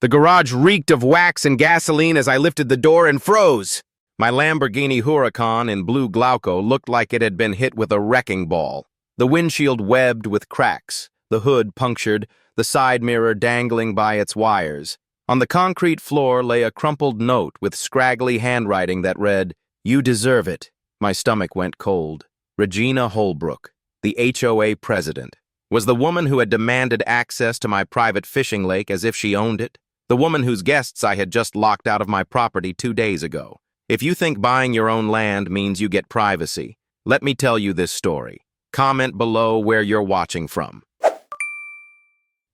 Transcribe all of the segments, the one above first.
The garage reeked of wax and gasoline as I lifted the door and froze. My Lamborghini Huracan in blue Glauco looked like it had been hit with a wrecking ball. The windshield webbed with cracks, the hood punctured, the side mirror dangling by its wires. On the concrete floor lay a crumpled note with scraggly handwriting that read, "You deserve it." My stomach went cold. Regina Holbrook, the HOA president, was the woman who had demanded access to my private fishing lake as if she owned it. The woman whose guests I had just locked out of my property 2 days ago. If you think buying your own land means you get privacy, let me tell you this story. Comment below where you're watching from.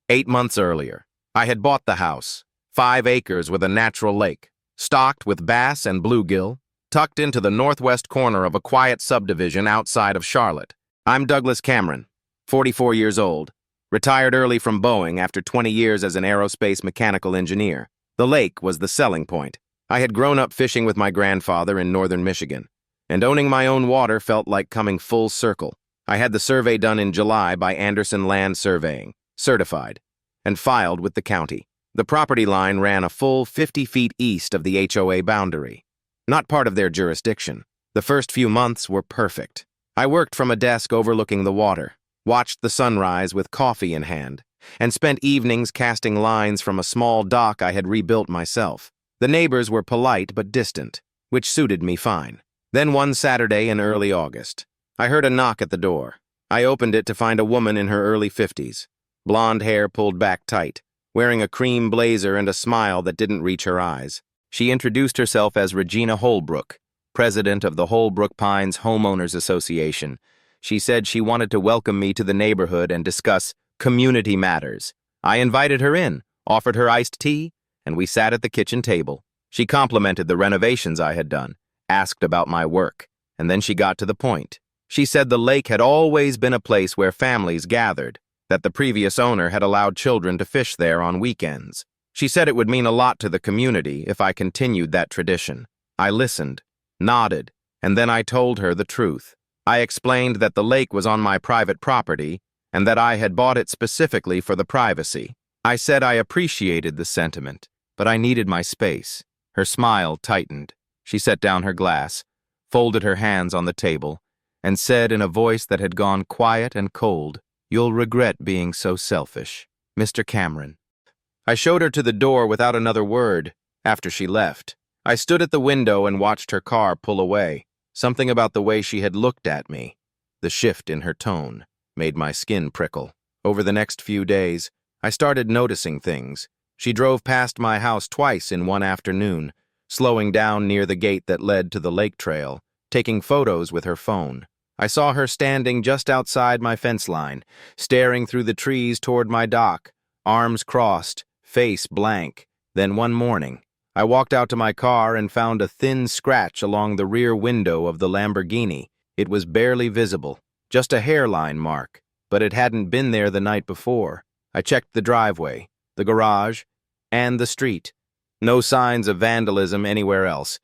8 months earlier, I had bought the house, 5 acres with a natural lake, stocked with bass and bluegill, tucked into the northwest corner of a quiet subdivision outside of Charlotte. I'm Douglas Cameron, 44 years old, retired early from Boeing after 20 years as an aerospace mechanical engineer. The lake was the selling point. I had grown up fishing with my grandfather in northern Michigan, and owning my own water felt like coming full circle. I had the survey done in July by Anderson Land Surveying, certified, and filed with the county. The property line ran a full 50 feet east of the HOA boundary, not part of their jurisdiction. The first few months were perfect. I worked from a desk overlooking the water, watched the sunrise with coffee in hand, and spent evenings casting lines from a small dock I had rebuilt myself. The neighbors were polite but distant, which suited me fine. Then one Saturday in early August, I heard a knock at the door. I opened it to find a woman in her early 50s, blonde hair pulled back tight, wearing a cream blazer and a smile that didn't reach her eyes. She introduced herself as Regina Holbrook, president of the Holbrook Pines Homeowners Association. She said she wanted to welcome me to the neighborhood and discuss community matters. I invited her in, offered her iced tea, and we sat at the kitchen table. She complimented the renovations I had done, asked about my work, and then she got to the point. She said the lake had always been a place where families gathered, that the previous owner had allowed children to fish there on weekends. She said it would mean a lot to the community if I continued that tradition. I listened, nodded, and then I told her the truth. I explained that the lake was on my private property and that I had bought it specifically for the privacy. I said I appreciated the sentiment, but I needed my space. Her smile tightened. She set down her glass, folded her hands on the table, and said in a voice that had gone quiet and cold, "You'll regret being so selfish, Mr. Cameron." I showed her to the door without another word after she left. I stood at the window and watched her car pull away. Something about the way she had looked at me, the shift in her tone, made my skin prickle. Over the next few days, I started noticing things. She drove past my house twice in one afternoon, slowing down near the gate that led to the lake trail, taking photos with her phone. I saw her standing just outside my fence line, staring through the trees toward my dock, arms crossed, face blank. Then one morning, I walked out to my car and found a thin scratch along the rear window of the Lamborghini. It was barely visible, just a hairline mark, but it hadn't been there the night before. I checked the driveway, the garage, and the street. No signs of vandalism anywhere else,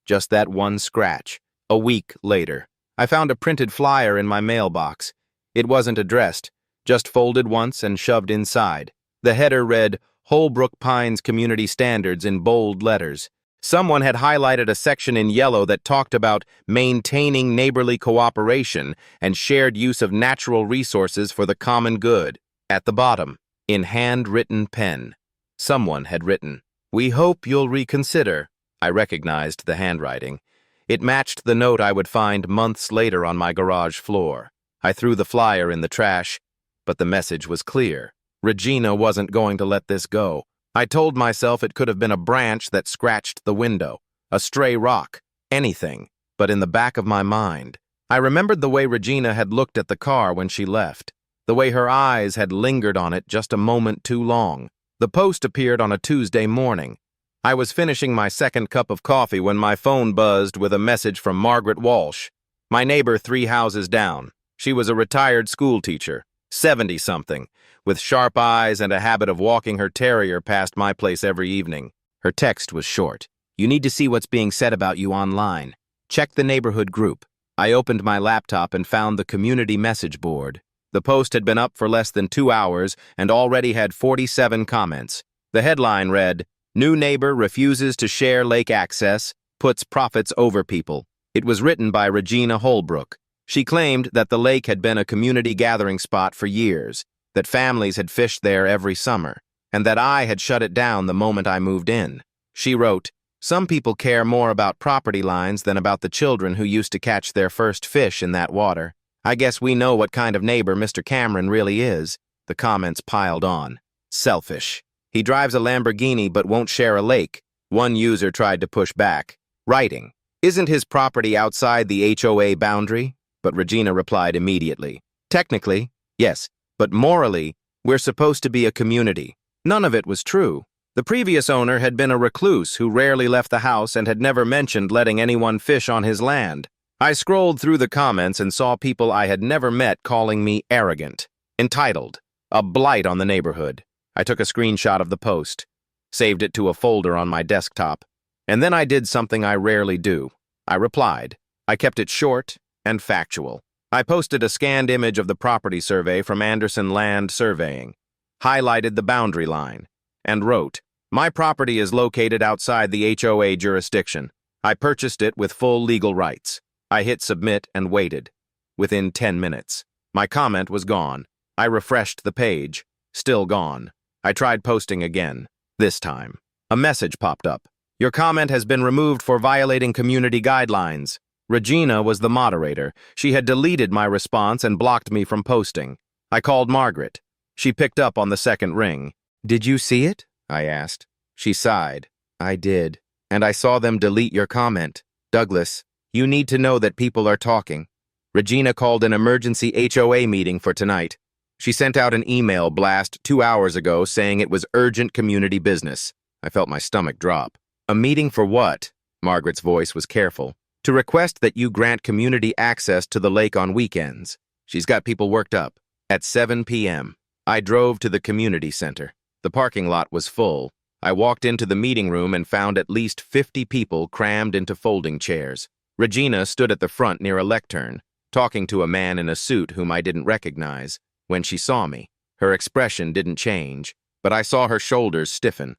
just that one scratch. A week later, I found a printed flyer in my mailbox. It wasn't addressed, just folded once and shoved inside. The header read, "Holbrook Pines Community Standards" in bold letters. Someone had highlighted a section in yellow that talked about maintaining neighborly cooperation and shared use of natural resources for the common good. At the bottom, in handwritten pen, someone had written, "We hope you'll reconsider." I recognized the handwriting. It matched the note I would find months later on my garage floor. I threw the flyer in the trash, but the message was clear. Regina wasn't going to let this go. I told myself it could have been a branch that scratched the window, a stray rock, anything. But in the back of my mind, I remembered the way Regina had looked at the car when she left, the way her eyes had lingered on it just a moment too long. The post appeared on a Tuesday morning. I was finishing my second cup of coffee when my phone buzzed with a message from Margaret Walsh, my neighbor 3 houses down. She was a retired school teacher, 70-something, with sharp eyes and a habit of walking her terrier past my place every evening. Her text was short. "You need to see what's being said about you online. Check the neighborhood group." I opened my laptop and found the community message board. The post had been up for less than 2 hours and already had 47 comments. The headline read, "New Neighbor Refuses to Share Lake Access, Puts Profits Over People." It was written by Regina Holbrook. She claimed that the lake had been a community gathering spot for years, that families had fished there every summer, and that I had shut it down the moment I moved in. She wrote, "Some people care more about property lines than about the children who used to catch their first fish in that water. I guess we know what kind of neighbor Mr. Cameron really is." The comments piled on. "Selfish. He drives a Lamborghini but won't share a lake." One user tried to push back, writing, "Isn't his property outside the HOA boundary?" But Regina replied immediately, "Technically, yes, but morally, we're supposed to be a community." None of it was true. The previous owner had been a recluse who rarely left the house and had never mentioned letting anyone fish on his land. I scrolled through the comments and saw people I had never met calling me arrogant, entitled, a blight on the neighborhood. I took a screenshot of the post, saved it to a folder on my desktop, and then I did something I rarely do. I replied. I kept it short and factual. I posted a scanned image of the property survey from Anderson Land Surveying, highlighted the boundary line, and wrote, "My property is located outside the HOA jurisdiction. I purchased it with full legal rights." I hit submit and waited. Within 10 minutes, my comment was gone. I refreshed the page. Still gone. I tried posting again. This time, a message popped up. "Your comment has been removed for violating community guidelines." Regina was the moderator. She had deleted my response and blocked me from posting. I called Margaret. She picked up on the second ring. "Did you see it?" I asked. She sighed. "I did. And I saw them delete your comment. Douglas, you need to know that people are talking." Regina called an emergency HOA meeting for tonight. She sent out an email blast 2 hours ago saying it was urgent community business. I felt my stomach drop. "A meeting for what?" Margaret's voice was careful. "To request that you grant community access to the lake on weekends." She's got people worked up. At 7 p.m., I drove to the community center. The parking lot was full. I walked into the meeting room and found at least 50 people crammed into folding chairs. Regina stood at the front near a lectern, talking to a man in a suit whom I didn't recognize. When she saw me, her expression didn't change, but I saw her shoulders stiffen.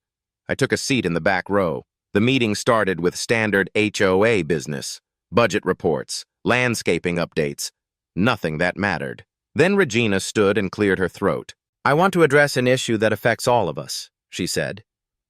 I took a seat in the back row. The meeting started with standard HOA business, budget reports, landscaping updates, nothing that mattered. Then Regina stood and cleared her throat. "I want to address an issue that affects all of us," she said.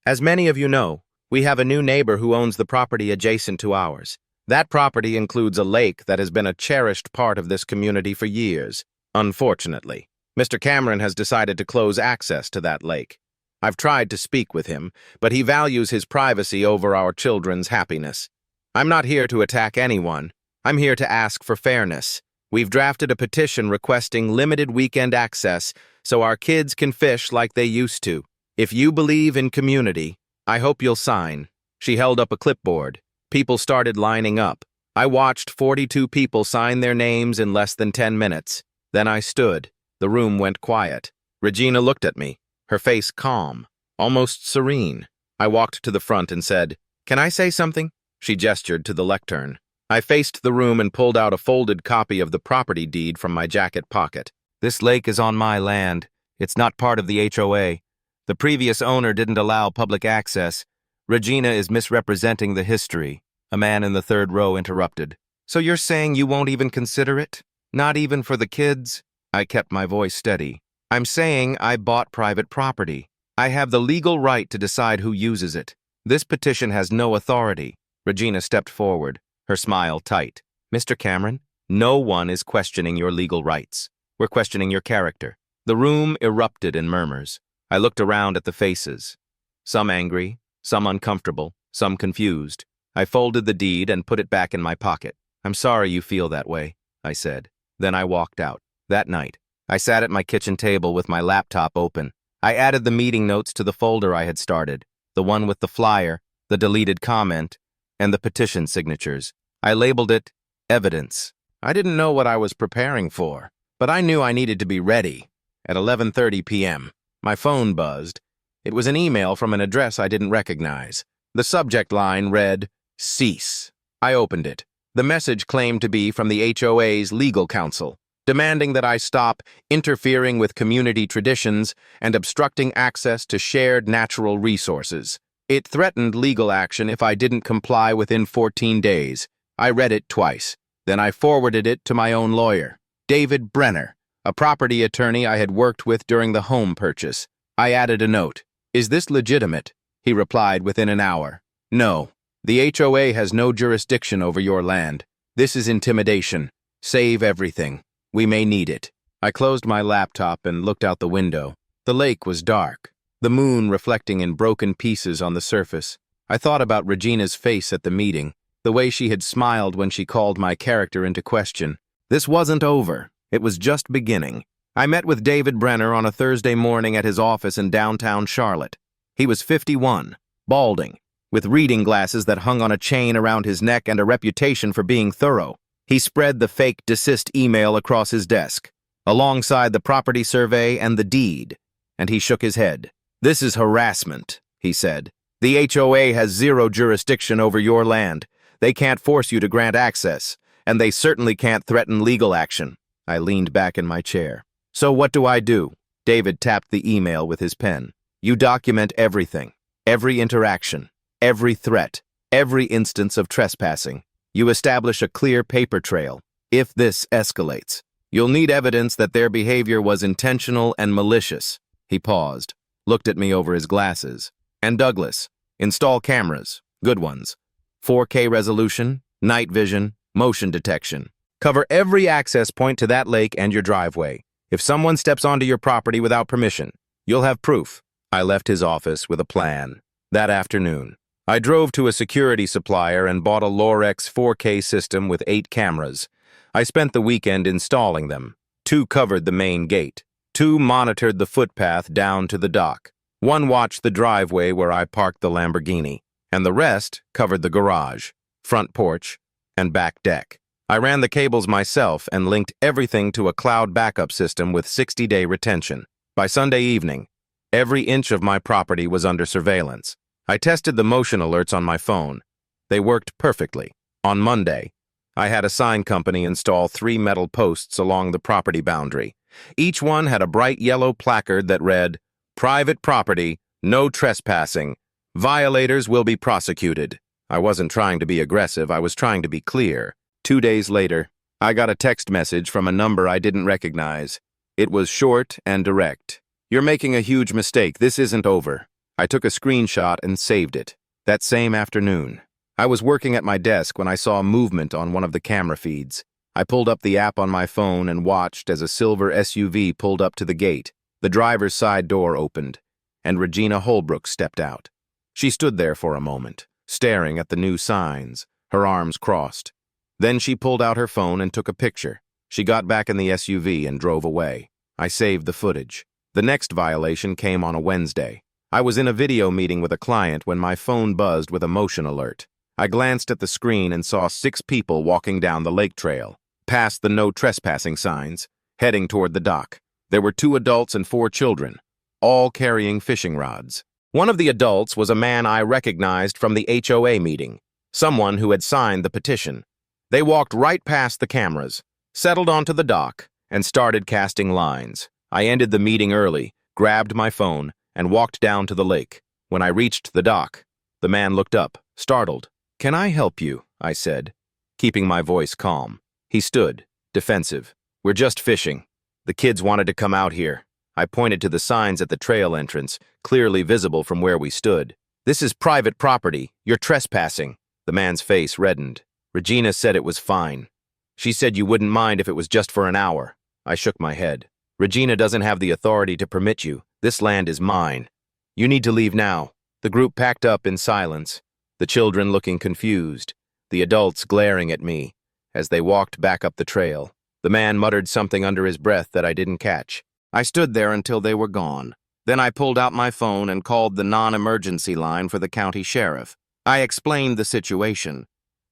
"As many of you know, we have a new neighbor who owns the property adjacent to ours. That property includes a lake that has been a cherished part of this community for years. Unfortunately, Mr. Cameron has decided to close access to that lake. I've tried to speak with him, but he values his privacy over our children's happiness. I'm not here to attack anyone. I'm here to ask for fairness. We've drafted a petition requesting limited weekend access so our kids can fish like they used to. If you believe in community, I hope you'll sign." She held up a clipboard. People started lining up. I watched 42 people sign their names in less than 10 minutes. Then I stood. The room went quiet. Regina looked at me, her face calm, almost serene. I walked to the front and said, "Can I say something?" She gestured to the lectern. I faced the room and pulled out a folded copy of the property deed from my jacket pocket. "This lake is on my land. It's not part of the HOA. The previous owner didn't allow public access. Regina is misrepresenting the history," a man in the third row interrupted. "So you're saying you won't even consider it? Not even for the kids?" I kept my voice steady. "I'm saying I bought private property. I have the legal right to decide who uses it. This petition has no authority." Regina stepped forward, her smile tight. "Mr. Cameron, no one is questioning your legal rights. We're questioning your character." The room erupted in murmurs. I looked around at the faces. Some angry, some uncomfortable, some confused. I folded the deed and put it back in my pocket. "I'm sorry you feel that way," I said. Then I walked out. That night, I sat at my kitchen table with my laptop open. I added the meeting notes to the folder I had started, the one with the flyer, the deleted comment, and the petition signatures. I labeled it evidence. I didn't know what I was preparing for, but I knew I needed to be ready. At 11:30 p.m., my phone buzzed. It was an email from an address I didn't recognize. The subject line read, "Cease." I opened it. The message claimed to be from the HOA's legal counsel. demanding that I stop interfering with community traditions and obstructing access to shared natural resources. It threatened legal action if I didn't comply within 14 days. I read it twice. Then I forwarded it to my own lawyer, David Brenner, a property attorney I had worked with during the home purchase. I added a note. "Is this legitimate?" He replied within an hour. "No. The HOA has no jurisdiction over your land. This is intimidation. Save everything. We may need it." I closed my laptop and looked out the window. The lake was dark, the moon reflecting in broken pieces on the surface. I thought about Regina's face at the meeting, the way she had smiled when she called my character into question. This wasn't over. It was just beginning. I met with David Brenner on a Thursday morning at his office in downtown Charlotte. He was 51, balding, with reading glasses that hung on a chain around his neck and a reputation for being thorough. He spread the fake desist email across his desk, alongside the property survey and the deed, and he shook his head. "This is harassment," he said. "The HOA has zero jurisdiction over your land. They can't force you to grant access, and they certainly can't threaten legal action." I leaned back in my chair. "So what do I do?" David tapped the email with his pen. "You document everything, every interaction, every threat, every instance of trespassing. You establish a clear paper trail. If this escalates, you'll need evidence that their behavior was intentional and malicious." He paused, looked at me over his glasses. "And Douglas, install cameras, good ones. 4K resolution, night vision, motion detection. Cover every access point to that lake and your driveway. If someone steps onto your property without permission, you'll have proof." I left his office with a plan. That afternoon, I drove to a security supplier and bought a Lorex 4K system with 8 cameras. I spent the weekend installing them. 2 covered the main gate. 2 monitored the footpath down to the dock. 1 watched the driveway where I parked the Lamborghini, and the rest covered the garage, front porch, and back deck. I ran the cables myself and linked everything to a cloud backup system with 60-day retention. By Sunday evening, every inch of my property was under surveillance. I tested the motion alerts on my phone. They worked perfectly. On Monday, I had a sign company install 3 metal posts along the property boundary. Each one had a bright yellow placard that read, "Private property, no trespassing. Violators will be prosecuted." I wasn't trying to be aggressive, I was trying to be clear. 2 days later, I got a text message from a number I didn't recognize. It was short and direct. "You're making a huge mistake. This isn't over." I took a screenshot and saved it. That same afternoon, I was working at my desk when I saw movement on one of the camera feeds. I pulled up the app on my phone and watched as a silver SUV pulled up to the gate. The driver's side door opened, and Regina Holbrook stepped out. She stood there for a moment, staring at the new signs, her arms crossed. Then she pulled out her phone and took a picture. She got back in the SUV and drove away. I saved the footage. The next violation came on a Wednesday. I was in a video meeting with a client when my phone buzzed with a motion alert. I glanced at the screen and saw 6 people walking down the lake trail, past the no trespassing signs, heading toward the dock. There were 2 adults and 4 children, all carrying fishing rods. One of the adults was a man I recognized from the HOA meeting, someone who had signed the petition. They walked right past the cameras, settled onto the dock, and started casting lines. I ended the meeting early, grabbed my phone, and walked down to the lake. When I reached the dock, the man looked up, startled. "Can I help you?" I said, keeping my voice calm. He stood, defensive. "We're just fishing. The kids wanted to come out here." I pointed to the signs at the trail entrance, clearly visible from where we stood. "This is private property. You're trespassing." The man's face reddened. "Regina said it was fine. She said you wouldn't mind if it was just for an hour." I shook my head. "Regina doesn't have the authority to permit you. This land is mine. You need to leave now." The group packed up in silence, the children looking confused, the adults glaring at me as they walked back up the trail. The man muttered something under his breath that I didn't catch. I stood there until they were gone. Then I pulled out my phone and called the non-emergency line for the county sheriff. I explained the situation,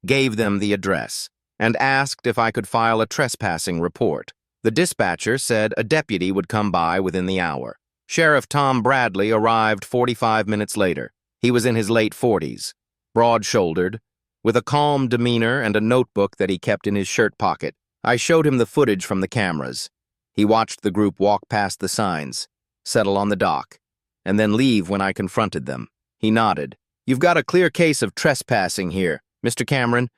gave them the address, and asked if I could file a trespassing report. The dispatcher said a deputy would come by within the hour. Sheriff Tom Bradley arrived 45 minutes later. He was in his late 40s, broad-shouldered, with a calm demeanor and a notebook that he kept in his shirt pocket. I showed him the footage from the cameras. He watched the group walk past the signs, settle on the dock, and then leave when I confronted them. He nodded. "You've got a clear case of trespassing here, Mr. Cameron.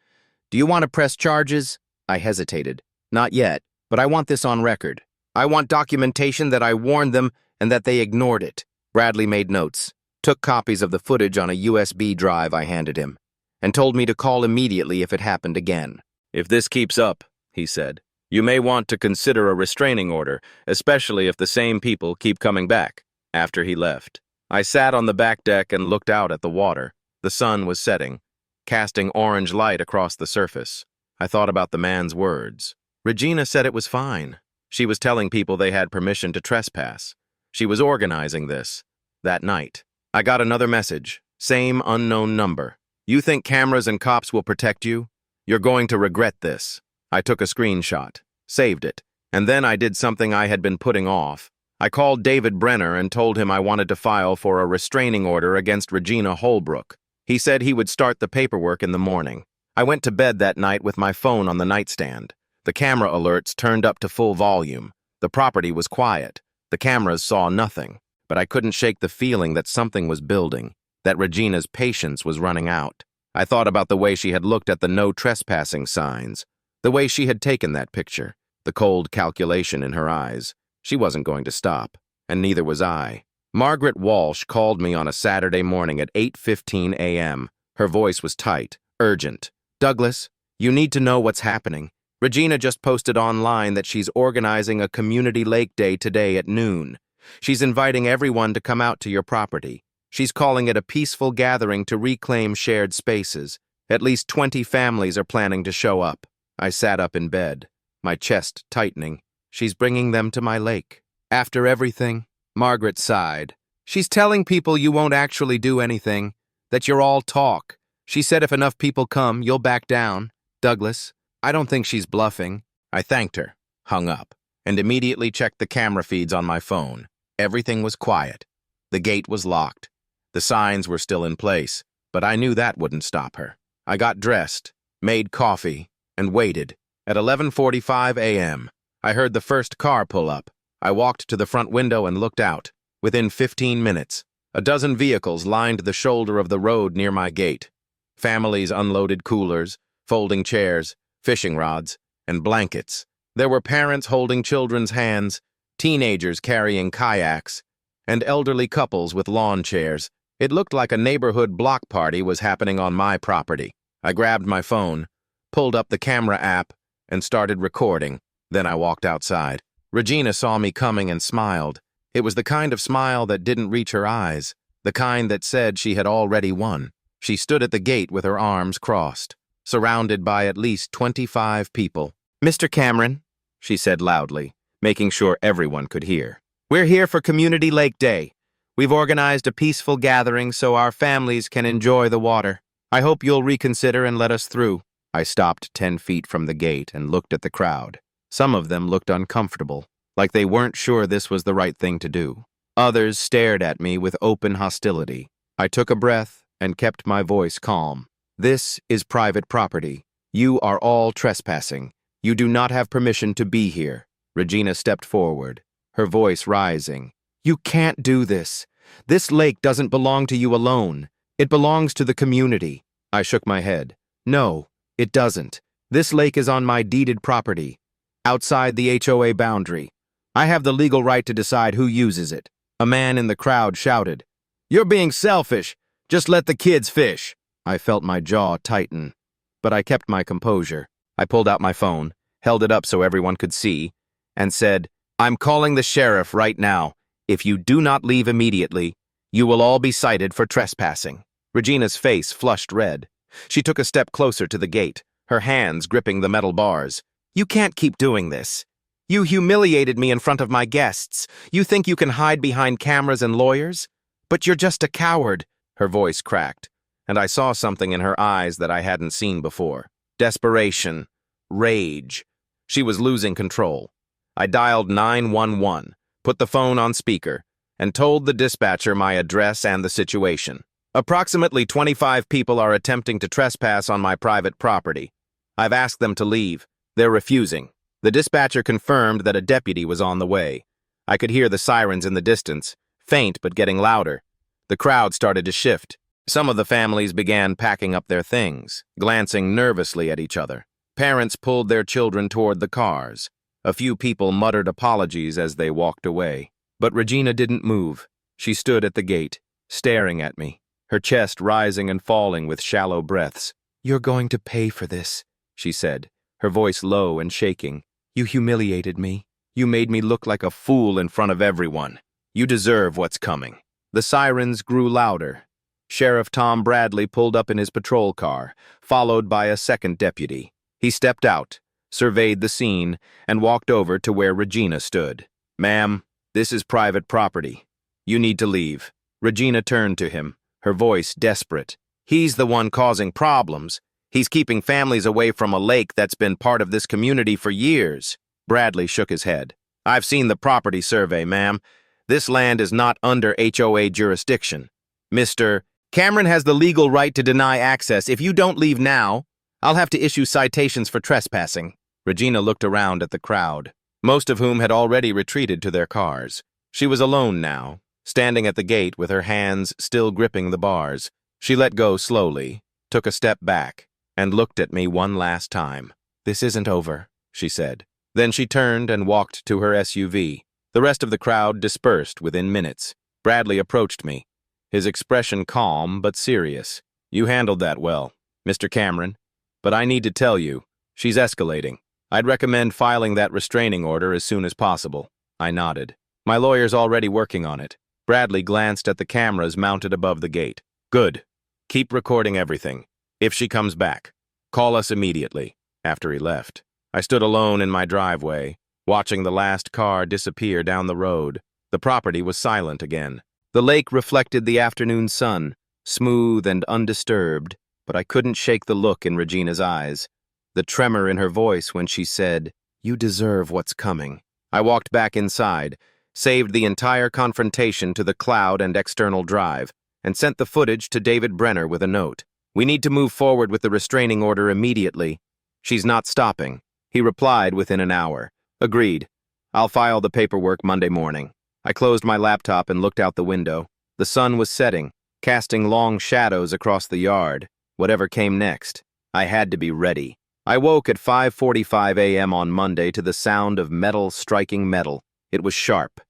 Do you want to press charges?" I hesitated. "Not yet, but I want this on record. I want documentation that I warned them and that they ignored it." Bradley made notes, took copies of the footage on a USB drive I handed him, and told me to call immediately if it happened again. "If this keeps up," he said, "you may want to consider a restraining order, especially if the same people keep coming back." After he left, I sat on the back deck and looked out at the water. The sun was setting, casting orange light across the surface. I thought about the man's words. Regina said it was fine. She was telling people they had permission to trespass. She was organizing this. That night, I got another message, same unknown number. "You think cameras and cops will protect you? You're going to regret this." I took a screenshot, saved it, and then I did something I had been putting off. I called David Brenner and told him I wanted to file for a restraining order against Regina Holbrook. He said he would start the paperwork in the morning. I went to bed that night with my phone on the nightstand. The camera alerts turned up to full volume. The property was quiet. The cameras saw nothing, but I couldn't shake the feeling that something was building, that Regina's patience was running out. I thought about the way she had looked at the no trespassing signs, the way she had taken that picture, the cold calculation in her eyes. She wasn't going to stop, and neither was I. Margaret Walsh called me on a Saturday morning at 8:15 a.m. Her voice was tight, urgent. "Douglas, you need to know what's happening. Regina just posted online that she's organizing a community lake day today at noon. She's inviting everyone to come out to your property. She's calling it a peaceful gathering to reclaim shared spaces. At least 20 families are planning to show up." I sat up in bed, my chest tightening. "She's bringing them to my lake." "After everything?" Margaret sighed. "She's telling people you won't actually do anything, that you're all talk. She said if enough people come, you'll back down. Douglas, I don't think she's bluffing." I thanked her, hung up, and immediately checked the camera feeds on my phone. Everything was quiet. The gate was locked. The signs were still in place, but I knew that wouldn't stop her. I got dressed, made coffee, and waited. At 11:45 a.m., I heard the first car pull up. I walked to the front window and looked out. Within 15 minutes, a dozen vehicles lined the shoulder of the road near my gate. Families unloaded coolers, folding chairs, fishing rods, and blankets. There were parents holding children's hands, teenagers carrying kayaks, and elderly couples with lawn chairs. It looked like a neighborhood block party was happening on my property. I grabbed my phone, pulled up the camera app, and started recording. Then I walked outside. Regina saw me coming and smiled. It was the kind of smile that didn't reach her eyes, the kind that said she had already won. She stood at the gate with her arms crossed, surrounded by at least 25 people. "Mr. Cameron," she said loudly, making sure everyone could hear, "we're here for Community Lake Day. We've organized a peaceful gathering so our families can enjoy the water. I hope you'll reconsider and let us through." I stopped 10 feet from the gate and looked at the crowd. Some of them looked uncomfortable, like they weren't sure this was the right thing to do. Others stared at me with open hostility. I took a breath and kept my voice calm. "This is private property. You are all trespassing. You do not have permission to be here." Regina stepped forward, her voice rising. "You can't do this. This lake doesn't belong to you alone. It belongs to the community." I shook my head. "No, it doesn't. This lake is on my deeded property, outside the HOA boundary. I have the legal right to decide who uses it." A man in the crowd shouted, "You're being selfish. Just let the kids fish." I felt my jaw tighten, but I kept my composure. I pulled out my phone, held it up so everyone could see, and said, "I'm calling the sheriff right now. If you do not leave immediately, you will all be cited for trespassing." Regina's face flushed red. She took a step closer to the gate, her hands gripping the metal bars. "You can't keep doing this. You humiliated me in front of my guests. You think you can hide behind cameras and lawyers? But you're just a coward." Her voice cracked, and I saw something in her eyes that I hadn't seen before. Desperation, rage. She was losing control. I dialed 911, put the phone on speaker, and told the dispatcher my address and the situation. "Approximately 25 people are attempting to trespass on my private property. I've asked them to leave. They're refusing. The dispatcher confirmed that a deputy was on the way. I could hear the sirens in the distance, faint but getting louder. The crowd started to shift. Some of the families began packing up their things, glancing nervously at each other. Parents pulled their children toward the cars. A few people muttered apologies as they walked away. But Regina didn't move. She stood at the gate, staring at me, her chest rising and falling with shallow breaths. "You're going to pay for this," she said, her voice low and shaking. "You humiliated me. You made me look like a fool in front of everyone. You deserve what's coming." The sirens grew louder. Sheriff Tom Bradley pulled up in his patrol car, followed by a second deputy. He stepped out, surveyed the scene, and walked over to where Regina stood. "Ma'am, this is private property. You need to leave." Regina turned to him, her voice desperate. "He's the one causing problems. He's keeping families away from a lake that's been part of this community for years." Bradley shook his head. "I've seen the property survey, ma'am. This land is not under HOA jurisdiction. Mr. Cameron has the legal right to deny access. If you don't leave now, I'll have to issue citations for trespassing." Regina looked around at the crowd, most of whom had already retreated to their cars. She was alone now, standing at the gate with her hands still gripping the bars. She let go slowly, took a step back, and looked at me one last time. "This isn't over," she said. Then she turned and walked to her SUV. The rest of the crowd dispersed within minutes. Bradley approached me, his expression calm but serious. "You handled that well, Mr. Cameron. But I need to tell you, she's escalating. I'd recommend filing that restraining order as soon as possible." I nodded. "My lawyer's already working on it." Bradley glanced at the cameras mounted above the gate. "Good. Keep recording everything. If she comes back, call us immediately." After he left, I stood alone in my driveway, watching the last car disappear down the road. The property was silent again. The lake reflected the afternoon sun, smooth and undisturbed, but I couldn't shake the look in Regina's eyes, the tremor in her voice when she said, "You deserve what's coming." I walked back inside, saved the entire confrontation to the cloud and external drive, and sent the footage to David Brenner with a note. "We need to move forward with the restraining order immediately. She's not stopping." He replied within an hour. "Agreed. I'll file the paperwork Monday morning." I closed my laptop and looked out the window. The sun was setting, casting long shadows across the yard. Whatever came next, I had to be ready. I woke at 5:45 a.m. on Monday to the sound of metal striking metal. It was sharp,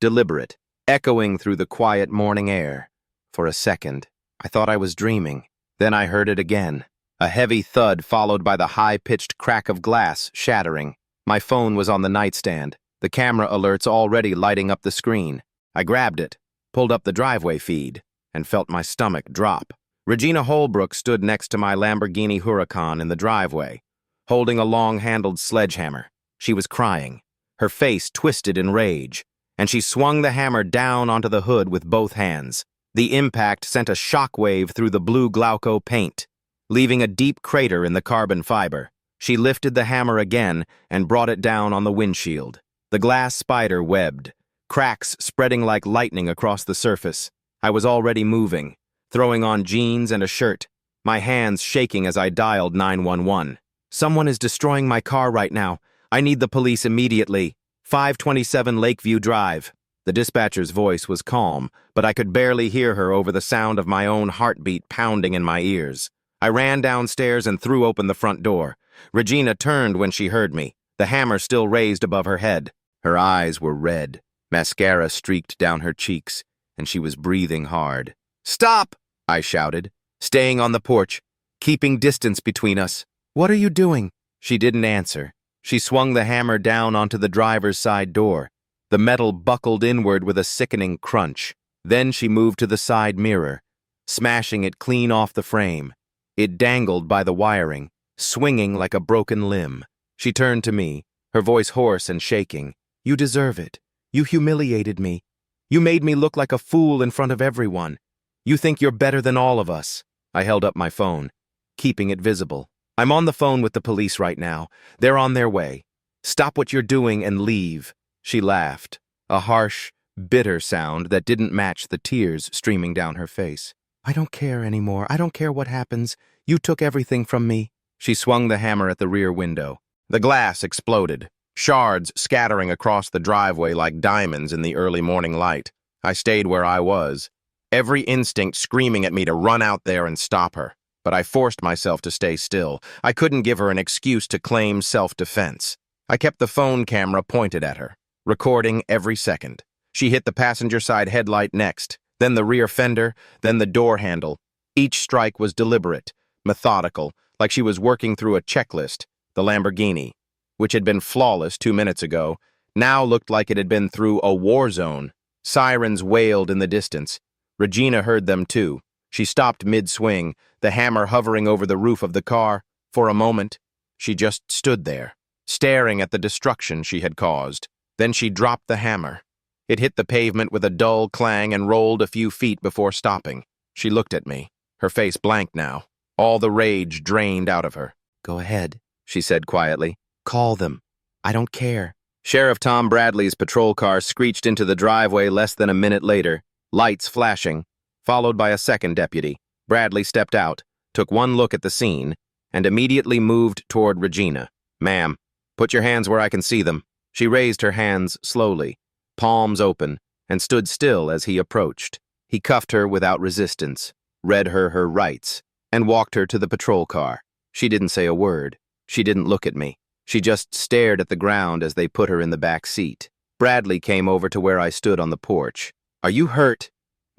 deliberate, echoing through the quiet morning air. For a second, I thought I was dreaming. Then I heard it again, a heavy thud followed by the high-pitched crack of glass shattering. My phone was on the nightstand, the camera alerts already lighting up the screen. I grabbed it, pulled up the driveway feed, and felt my stomach drop. Regina Holbrook stood next to my Lamborghini Huracan in the driveway, holding a long-handled sledgehammer. She was crying, her face twisted in rage, and she swung the hammer down onto the hood with both hands. The impact sent a shockwave through the blue Glauco paint, leaving a deep crater in the carbon fiber. She lifted the hammer again and brought it down on the windshield. The glass spider webbed, cracks spreading like lightning across the surface. I was already moving, throwing on jeans and a shirt, my hands shaking as I dialed 911. "Someone is destroying my car right now. I need the police immediately. 527 Lakeview Drive." The dispatcher's voice was calm, but I could barely hear her over the sound of my own heartbeat pounding in my ears. I ran downstairs and threw open the front door. Regina turned when she heard me, the hammer still raised above her head. Her eyes were red, mascara streaked down her cheeks, and she was breathing hard. "Stop!" I shouted, staying on the porch, keeping distance between us. "What are you doing?" She didn't answer. She swung the hammer down onto the driver's side door. The metal buckled inward with a sickening crunch. Then she moved to the side mirror, smashing it clean off the frame. It dangled by the wiring, swinging like a broken limb. She turned to me, her voice hoarse and shaking. "You deserve it. You humiliated me. You made me look like a fool in front of everyone. You think you're better than all of us." I held up my phone, keeping it visible. "I'm on the phone with the police right now. They're on their way. Stop what you're doing and leave." She laughed, a harsh, bitter sound that didn't match the tears streaming down her face. "I don't care anymore. I don't care what happens. You took everything from me." She swung the hammer at the rear window. The glass exploded, shards scattering across the driveway like diamonds in the early morning light. I stayed where I was, every instinct screaming at me to run out there and stop her. But I forced myself to stay still. I couldn't give her an excuse to claim self-defense. I kept the phone camera pointed at her, recording every second. She hit the passenger side headlight next, then the rear fender, then the door handle. Each strike was deliberate, methodical, like she was working through a checklist. The Lamborghini, which had been flawless 2 minutes ago, now looked like it had been through a war zone. Sirens wailed in the distance. Regina heard them too. She stopped mid-swing, the hammer hovering over the roof of the car. For a moment, she just stood there, staring at the destruction she had caused. Then she dropped the hammer. It hit the pavement with a dull clang and rolled a few feet before stopping. She looked at me, her face blank now, all the rage drained out of her. "Go ahead," she said quietly. "Call them. I don't care." Sheriff Tom Bradley's patrol car screeched into the driveway less than a minute later, lights flashing, followed by a second deputy. Bradley stepped out, took one look at the scene, and immediately moved toward Regina. "Ma'am, put your hands where I can see them." She raised her hands slowly, palms open, and stood still as he approached. He cuffed her without resistance, read her rights, and walked her to the patrol car. She didn't say a word. She didn't look at me. She just stared at the ground as they put her in the back seat. Bradley came over to where I stood on the porch. "Are you hurt?"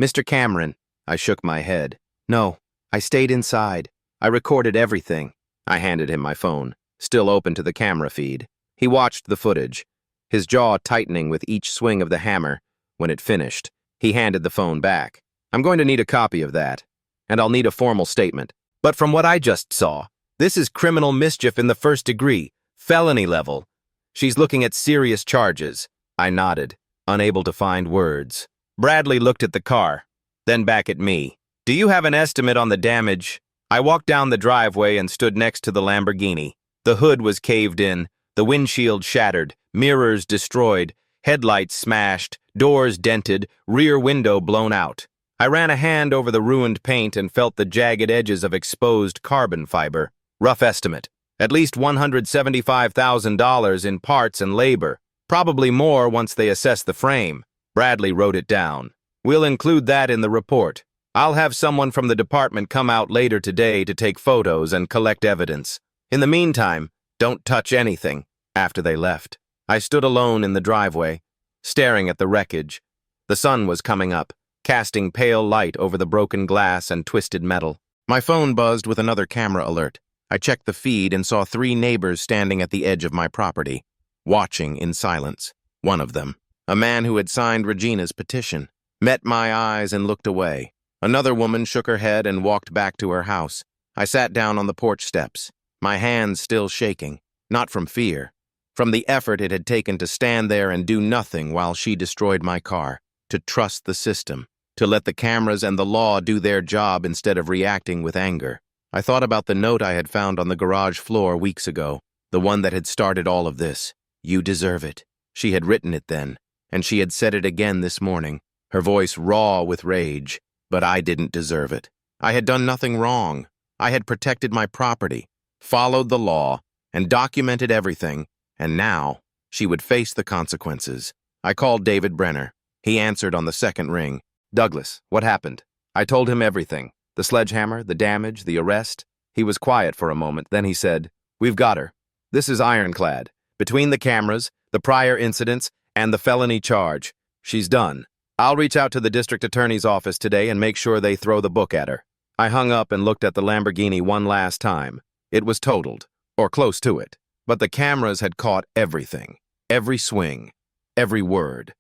"Mr. Cameron." I shook my head. "No, I stayed inside. I recorded everything." I handed him my phone, still open to the camera feed. He watched the footage, his jaw tightening with each swing of the hammer. When it finished, he handed the phone back. "I'm going to need a copy of that, and I'll need a formal statement. But from what I just saw, this is criminal mischief in the first degree, felony level. She's looking at serious charges." I nodded, unable to find words. Bradley looked at the car, then back at me. "Do you have an estimate on the damage?" I walked down the driveway and stood next to the Lamborghini. The hood was caved in, the windshield shattered, mirrors destroyed, headlights smashed, doors dented, rear window blown out. I ran a hand over the ruined paint and felt the jagged edges of exposed carbon fiber. Rough estimate. At least $175,000 in parts and labor. Probably more once they assess the frame. Bradley wrote it down. "We'll include that in the report. I'll have someone from the department come out later today to take photos and collect evidence. In the meantime, don't touch anything." After they left, I stood alone in the driveway, staring at the wreckage. The sun was coming up, casting pale light over the broken glass and twisted metal. My phone buzzed with another camera alert. I checked the feed and saw 3 neighbors standing at the edge of my property, watching in silence. One of them, a man who had signed Regina's petition, met my eyes and looked away. Another woman shook her head and walked back to her house. I sat down on the porch steps, my hands still shaking, not from fear, from the effort it had taken to stand there and do nothing while she destroyed my car, to trust the system, to let the cameras and the law do their job instead of reacting with anger. I thought about the note I had found on the garage floor weeks ago, the one that had started all of this. "You deserve it." She had written it then, and she had said it again this morning, her voice raw with rage. But I didn't deserve it. I had done nothing wrong. I had protected my property, followed the law, and documented everything, and now she would face the consequences. I called David Brenner. He answered on the second ring. "Douglas, what happened?" I told him everything. The sledgehammer, the damage, the arrest. He was quiet for a moment, then he said, "We've got her. This is ironclad. Between the cameras, the prior incidents, and the felony charge, she's done. I'll reach out to the district attorney's office today and make sure they throw the book at her." I hung up and looked at the Lamborghini one last time. It was totaled, or close to it. But the cameras had caught everything. Every swing, every word,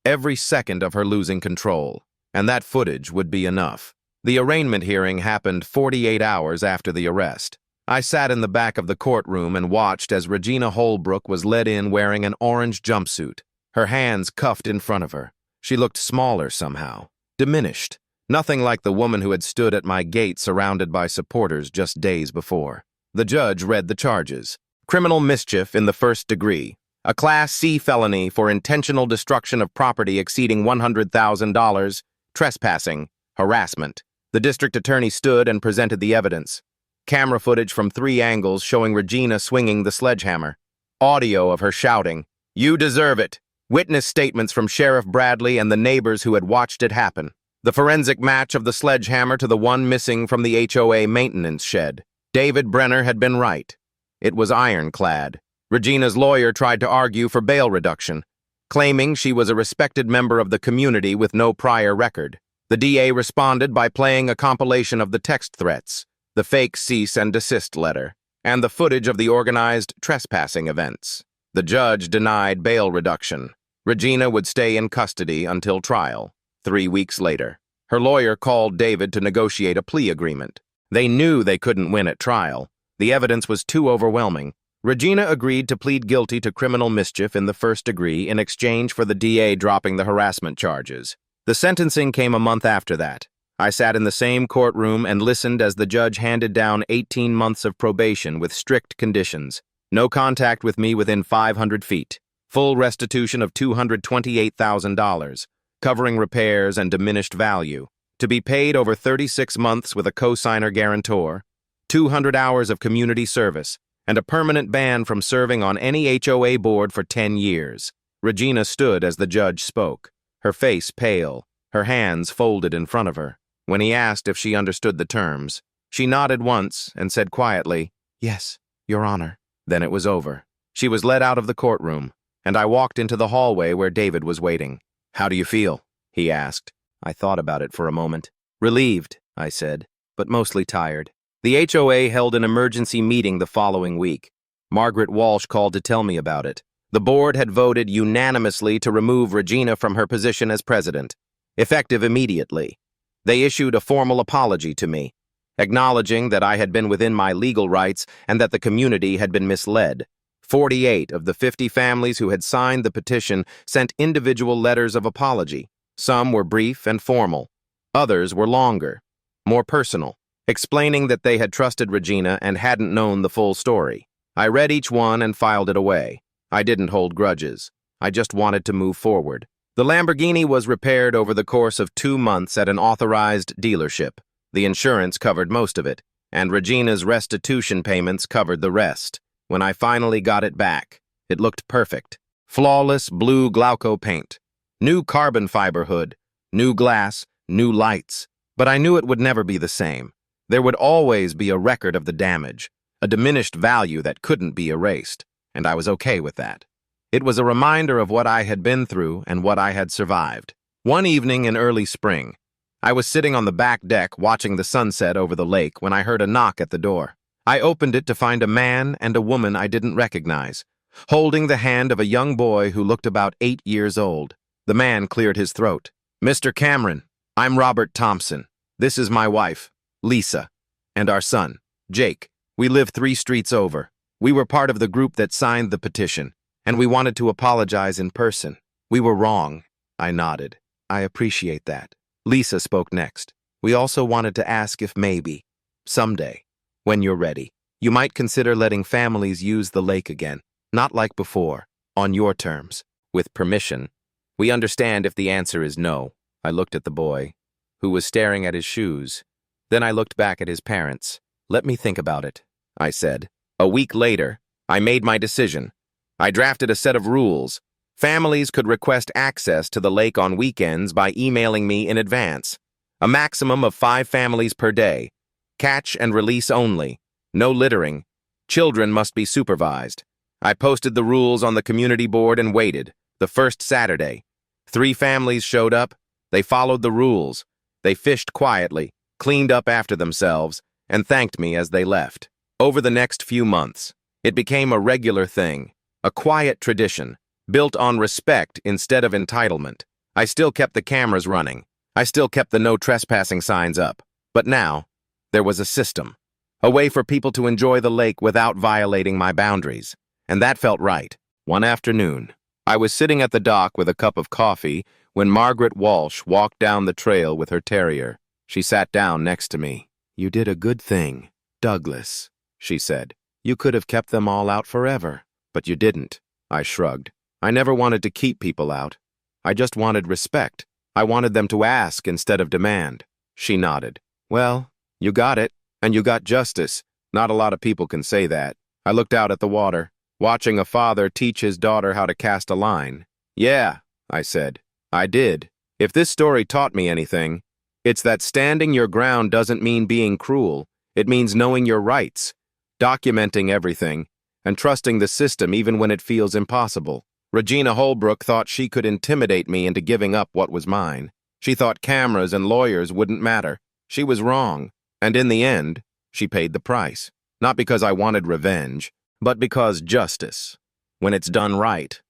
every second of her losing control. And that footage would be enough. The arraignment hearing happened 48 hours after the arrest. I sat in the back of the courtroom and watched as Regina Holbrook was led in wearing an orange jumpsuit, her hands cuffed in front of her. She looked smaller somehow, diminished, nothing like the woman who had stood at my gate surrounded by supporters just days before. The judge read the charges. Criminal mischief in the first degree, a Class C felony for intentional destruction of property exceeding $100,000, trespassing, harassment. The district attorney stood and presented the evidence. Camera footage from 3 angles showing Regina swinging the sledgehammer. Audio of her shouting, "You deserve it!" Witness statements from Sheriff Bradley and the neighbors who had watched it happen. The forensic match of the sledgehammer to the one missing from the HOA maintenance shed. David Brenner had been right. It was ironclad. Regina's lawyer tried to argue for bail reduction, claiming she was a respected member of the community with no prior record. The DA responded by playing a compilation of the text threats, the fake cease and desist letter, and the footage of the organized trespassing events. The judge denied bail reduction. Regina would stay in custody until trial. 3 weeks later, her lawyer called David to negotiate a plea agreement. They knew they couldn't win at trial. The evidence was too overwhelming. Regina agreed to plead guilty to criminal mischief in the first degree in exchange for the DA dropping the harassment charges. The sentencing came a month after that. I sat in the same courtroom and listened as the judge handed down 18 months of probation with strict conditions. No contact with me within 500 feet. Full restitution of $228,000, covering repairs and diminished value, to be paid over 36 months with a co-signer guarantor, 200 hours of community service, and a permanent ban from serving on any HOA board for 10 years. Regina stood as the judge spoke, her face pale, her hands folded in front of her. When he asked if she understood the terms, she nodded once and said quietly, "Yes, Your Honor." Then it was over. She was led out of the courtroom, and I walked into the hallway where David was waiting. "How do you feel?" he asked. I thought about it for a moment. "Relieved," I said, "but mostly tired." The HOA held an emergency meeting the following week. Margaret Walsh called to tell me about it. The board had voted unanimously to remove Regina from her position as president, effective immediately. They issued a formal apology to me, acknowledging that I had been within my legal rights and that the community had been misled. 48 of the 50 families who had signed the petition sent individual letters of apology. Some were brief and formal. Others were longer, more personal, explaining that they had trusted Regina and hadn't known the full story. I read each one and filed it away. I didn't hold grudges. I just wanted to move forward. The Lamborghini was repaired over the course of 2 months at an authorized dealership. The insurance covered most of it, and Regina's restitution payments covered the rest. When I finally got it back, it looked perfect. Flawless blue Glauco paint, new carbon fiber hood, new glass, new lights. But I knew it would never be the same. There would always be a record of the damage, a diminished value that couldn't be erased, and I was okay with that. It was a reminder of what I had been through and what I had survived. One evening in early spring, I was sitting on the back deck watching the sunset over the lake when I heard a knock at the door. I opened it to find a man and a woman I didn't recognize, holding the hand of a young boy who looked about 8 years old. The man cleared his throat. "Mr. Cameron, I'm Robert Thompson. This is my wife, Lisa, and our son, Jake. We live 3 streets over. We were part of the group that signed the petition, and we wanted to apologize in person. We were wrong." I nodded. "I appreciate that." Lisa spoke next. "We also wanted to ask if maybe, someday, when you're ready, you might consider letting families use the lake again, not like before, on your terms, with permission. We understand if the answer is no." I looked at the boy, who was staring at his shoes. Then I looked back at his parents. "Let me think about it," I said. A week later, I made my decision. I drafted a set of rules. Families could request access to the lake on weekends by emailing me in advance. A maximum of 5 families per day. Catch and release only. No littering. Children must be supervised. I posted the rules on the community board and waited. The first Saturday, 3 families showed up. They followed the rules. They fished quietly, cleaned up after themselves, and thanked me as they left. Over the next few months, it became a regular thing, a quiet tradition, built on respect instead of entitlement. I still kept the cameras running. I still kept the no trespassing signs up. But now, there was a system, a way for people to enjoy the lake without violating my boundaries. And that felt right. One afternoon, I was sitting at the dock with a cup of coffee when Margaret Walsh walked down the trail with her terrier. She sat down next to me. "You did a good thing, Douglas," she said. "You could have kept them all out forever, but you didn't." I shrugged. I never wanted to keep people out. I just wanted respect. I wanted them to ask instead of demand. She nodded. "Well, you got it, and you got justice. Not a lot of people can say that." I looked out at the water. Watching a father teach his daughter how to cast a line. Yeah, I said. I did. If this story taught me anything, it's that standing your ground doesn't mean being cruel. It means knowing your rights, documenting everything, and trusting the system even when it feels impossible. Regina Holbrook thought she could intimidate me into giving up what was mine. She thought cameras and lawyers wouldn't matter. She was wrong, and in the end, she paid the price. Not because I wanted revenge, but because justice, when it's done right,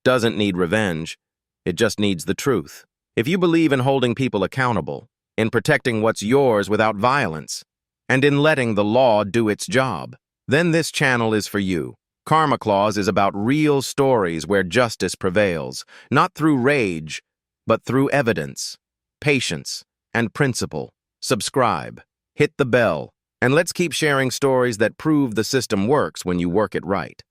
doesn't need revenge. It just needs the truth. If you believe in holding people accountable, in protecting what's yours without violence, and in letting the law do its job, then this channel is for you. Karma Clause is about real stories where justice prevails, not through rage, but through evidence, patience, and principle. Subscribe, hit the bell, and let's keep sharing stories that prove the system works when you work it right.